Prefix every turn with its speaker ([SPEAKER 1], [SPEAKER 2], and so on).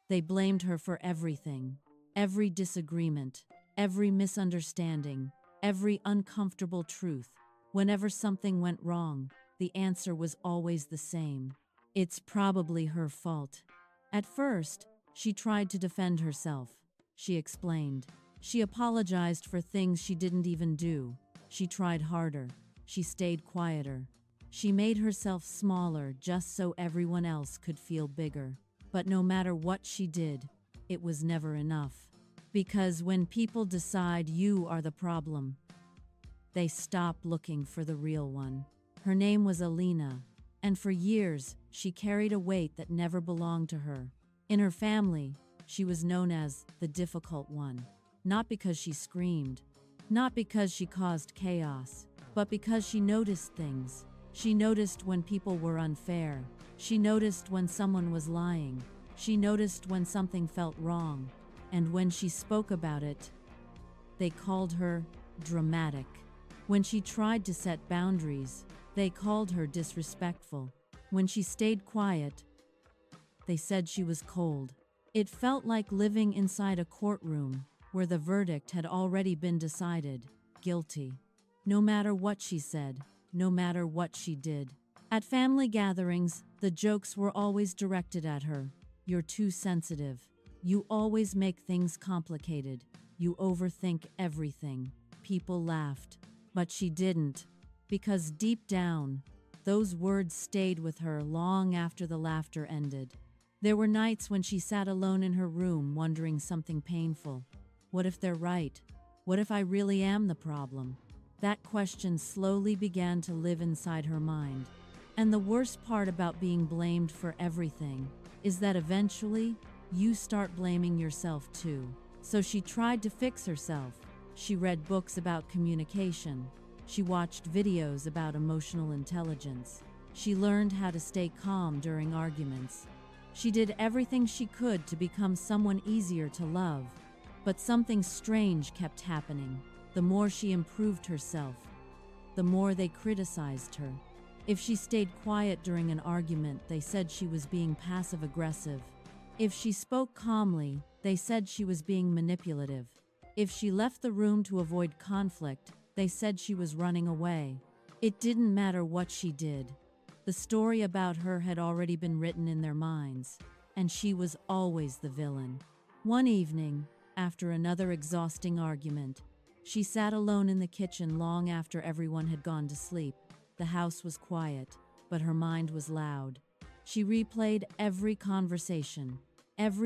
[SPEAKER 1] They blamed her for everything, every disagreement, every misunderstanding, every uncomfortable truth. Whenever something went wrong, the answer was always the same. It's probably her fault. At first, she tried to defend herself. She explained. She apologized for things she didn't even do. She tried harder. She stayed quieter. She made herself smaller just so everyone else could feel bigger. But no matter what she did, it was never enough. Because when people decide you are the problem, they stop looking for the real one. Her name was Alina, and for years, she carried a weight that never belonged to her. In her family, she was known as the difficult one. Not because she screamed, not because she caused chaos, but because she noticed things. She noticed when people were unfair. She noticed when someone was lying. She noticed when something felt wrong. And when she spoke about it, they called her dramatic. When she tried to set boundaries, they called her disrespectful. When she stayed quiet, they said she was cold. It felt like living inside a courtroom where the verdict had already been decided, guilty. No matter what she said, no matter what she did. At family gatherings, the jokes were always directed at her. You're too sensitive. You always make things complicated. You overthink everything. People laughed. But she didn't. Because deep down, those words stayed with her long after the laughter ended. There were nights when she sat alone in her room wondering something painful. What if they're right? What if I really am the problem? That question slowly began to live inside her mind. And the worst part about being blamed for everything is that eventually, you start blaming yourself too. So she tried to fix herself. She read books about communication. She watched videos about emotional intelligence. She learned how to stay calm during arguments. She did everything she could to become someone easier to love. But something strange kept happening. The more she improved herself, the more they criticized her. If she stayed quiet during an argument, they said she was being passive-aggressive. If she spoke calmly, they said she was being manipulative. If she left the room to avoid conflict, they said she was running away. It didn't matter what she did. The story about her had already been written in their minds, and she was always the villain. One evening, after another exhausting argument, she sat alone in the kitchen long after everyone had gone to sleep. The house was quiet, but her mind was loud. She replayed every conversation, every